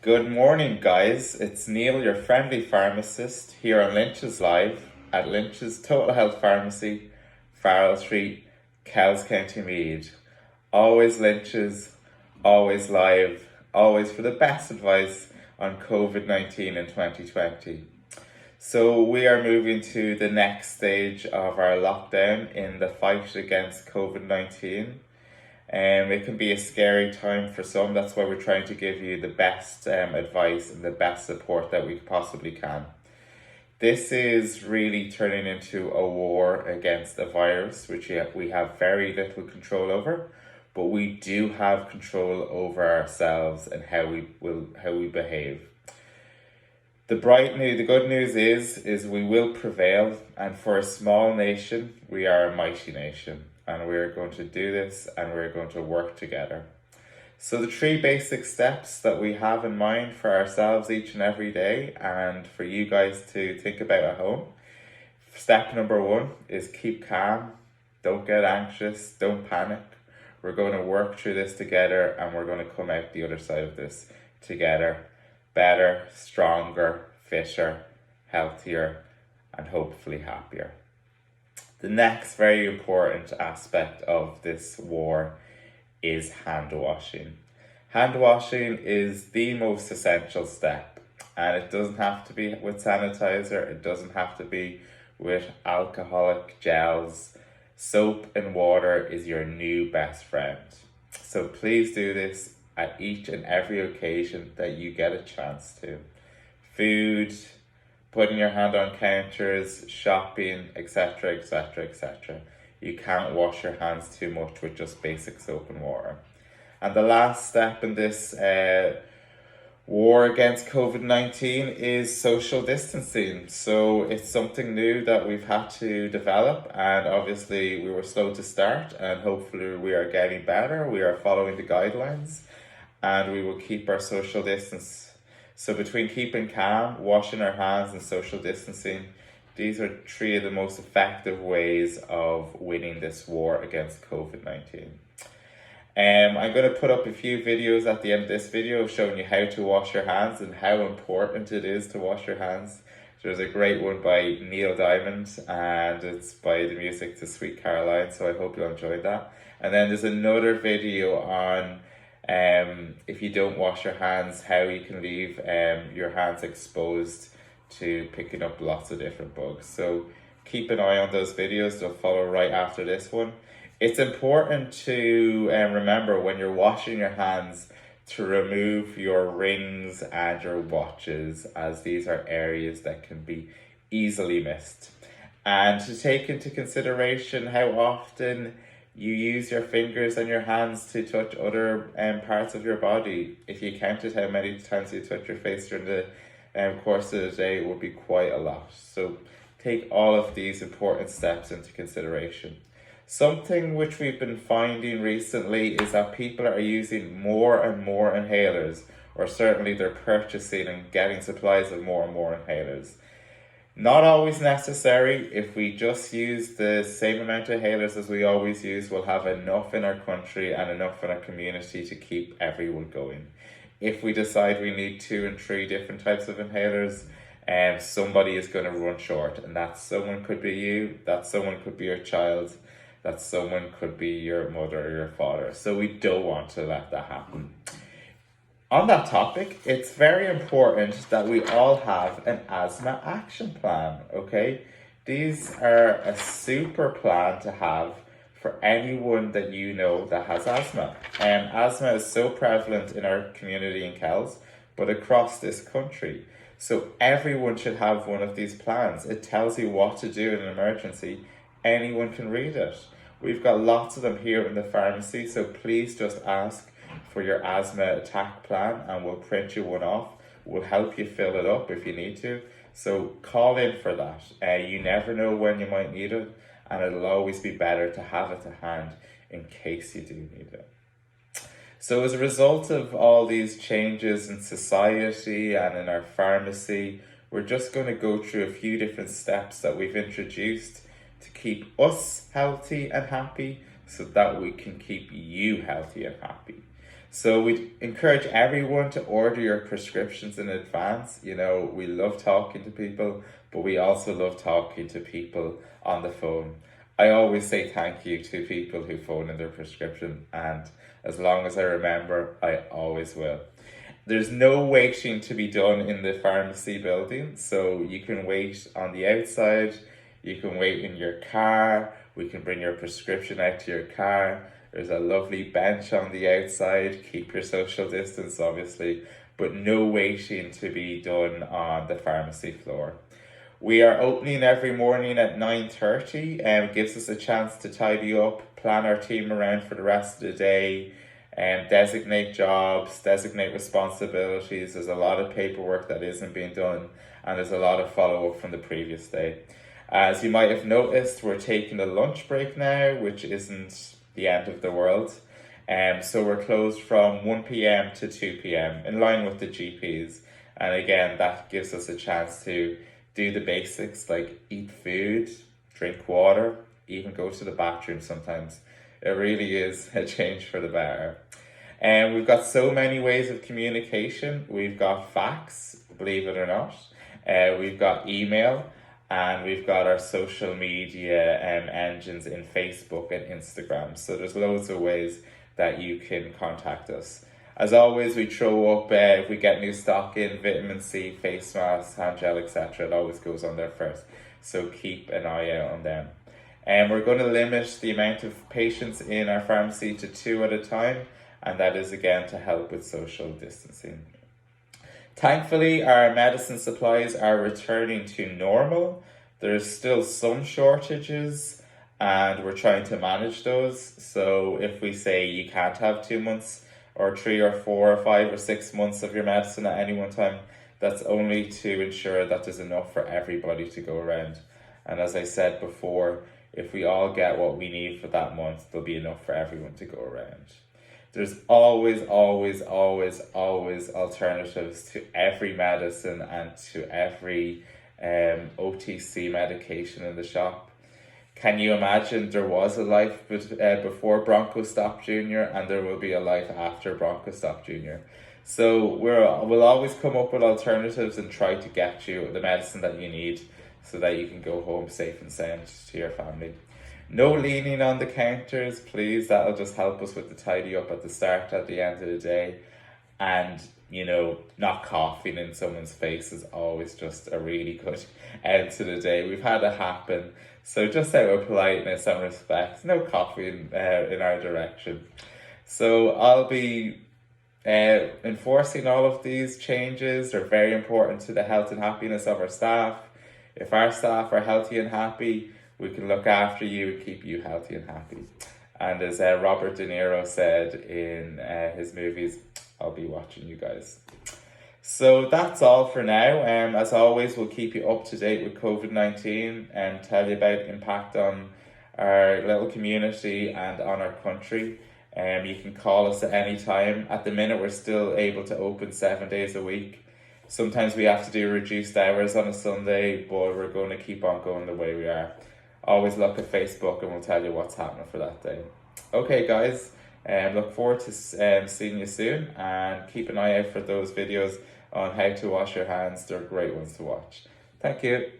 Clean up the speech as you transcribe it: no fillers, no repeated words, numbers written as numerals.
Good morning, guys. It's Neil, your friendly pharmacist, here on Lynch's Live at Lynch's Total Health Pharmacy, Farrell Street, Kells County Mead. Always Lynch's, always live, always for the best advice on COVID-19 in 2020. So we are moving to the next stage of our lockdown in the fight against COVID-19. It can be a scary time for some. That's why we're trying to give you the best advice and the best support that we possibly can. This is really turning into a war against a virus, which we have very little control over, but we do have control over ourselves and how we behave. The good news is we will prevail, and for a small nation, we are a mighty nation. And we're going to do this and we're going to work together. So the three basic steps that we have in mind for ourselves each and every day and for you guys to think about at home. Step number one is keep calm. Don't get anxious. Don't panic. We're going to work through this together and we're going to come out the other side of this together. Better, stronger, fitter, healthier, and hopefully happier. The next very important aspect of this war is hand washing. Hand washing is the most essential step, and it doesn't have to be with sanitizer, it doesn't have to be with alcoholic gels. Soap and water is your new best friend. So please do this at each and every occasion that you get a chance to. Food, putting your hand on counters, shopping, etc., etc., etc. You can't wash your hands too much with just basic soap and water. And the last step in this war against COVID-19 is social distancing. So it's something new that we've had to develop, and obviously we were slow to start, and hopefully we are getting better. We are following the guidelines, and we will keep our social distance. So between keeping calm, washing our hands, and social distancing, these are three of the most effective ways of winning this war against COVID-19. I'm going to put up a few videos at the end of this video showing you how to wash your hands and how important it is to wash your hands. There's a great one by Neil Diamond, and it's by the music to Sweet Caroline, so I hope you'll enjoy that. And then there's another video on if you don't wash your hands, how you can leave your hands exposed to picking up lots of different bugs. So keep an eye on those videos. They'll follow right after this one. It's important to remember when you're washing your hands to remove your rings and your watches, as these are areas that can be easily missed. And to take into consideration how often you use your fingers and your hands to touch other parts of your body. If you counted how many times you touch your face during the course of the day, it would be quite a lot. So take all of these important steps into consideration. Something which we've been finding recently is that people are using more and more inhalers, or certainly they're purchasing and getting supplies of more and more inhalers. Not always necessary. If we just use the same amount of inhalers as we always use, we'll have enough in our country and enough in our community to keep everyone going. If we decide we need 2 and 3 different types of inhalers, somebody is going to run short, and that someone could be you, that someone could be your child, that someone could be your mother or your father. So we don't want to let that happen. On that topic, it's very important that we all have an asthma action plan, okay? These are a super plan to have for anyone that you know that has asthma. Asthma is so prevalent in our community in Kells, but across this country. So everyone should have one of these plans. It tells you what to do in an emergency. Anyone can read it. We've got lots of them here in the pharmacy, so please just ask for your asthma attack plan and we'll print you one off. We'll help you fill it up if you need to. So call in for that. You never know when you might need it, and it'll always be better to have it to hand in case you do need it. So as a result of all these changes in society and in our pharmacy, we're just going to go through a few different steps that we've introduced to keep us healthy and happy so that we can keep you healthy and happy. So we encourage everyone to order your prescriptions in advance. You know, we love talking to people, but we also love talking to people on the phone. I always say thank you to people who phone in their prescription, and as long as I remember, I always will. There's no waiting to be done in the pharmacy building, so you can wait on the outside, you can wait in your car, we can bring your prescription out to your car. There's a lovely bench on the outside, keep your social distance obviously, but no waiting to be done on the pharmacy floor. We are opening every morning at 9:30 and gives us a chance to tidy up, plan our team around for the rest of the day, and designate jobs, designate responsibilities. There's a lot of paperwork that isn't being done, and there's a lot of follow-up from the previous day. As you might have noticed, we're taking a lunch break now, which isn't the end of the world. So we're closed from 1 p.m. to 2 p.m. in line with the GPs. And again, that gives us a chance to do the basics like eat food, drink water, even go to the bathroom sometimes. It really is a change for the better. And we've got so many ways of communication. We've got fax, believe it or not. We've got email, and we've got our social media engines in Facebook and Instagram. So there's loads of ways that you can contact us. As always, we throw up, if we get new stock in, vitamin C, face masks, hand gel, etc. It always goes on there first. So keep an eye out on them. And we're going to limit the amount of patients in our pharmacy to 2 at a time. And that is again to help with social distancing. Thankfully, our medicine supplies are returning to normal. There's still some shortages and we're trying to manage those. So if we say you can't have 2 months or 3 or 4 or 5 or 6 months of your medicine at any one time, that's only to ensure that there's enough for everybody to go around. And as I said before, if we all get what we need for that month, there'll be enough for everyone to go around. There's always alternatives to every medicine and to every OTC medication in the shop. Can you imagine there was a life before BronchoStop Jr. and there will be a life after BronchoStop Jr. So we'll always come up with alternatives and try to get you the medicine that you need so that you can go home safe and sound to your family. No leaning on the counters, please. That'll just help us with the tidy up at the start, at the end of the day. And, you know, not coughing in someone's face is always just a really good end to the day. We've had it happen. So just out of politeness and respect, no coughing in our direction. So I'll be enforcing all of these changes. They're very important to the health and happiness of our staff. If our staff are healthy and happy, we can look after you and keep you healthy and happy. And as Robert De Niro said in his movies, I'll be watching you guys. So that's all for now. As always, we'll keep you up to date with COVID-19 and tell you about impact on our little community and on our country. You can call us at any time. At the minute, we're still able to open 7 days a week. Sometimes we have to do reduced hours on a Sunday, but we're going to keep on going the way we are. Always look at Facebook and we'll tell you what's happening for that day. Okay, guys, look forward to seeing you soon, and keep an eye out for those videos on how to wash your hands. They're great ones to watch. Thank you.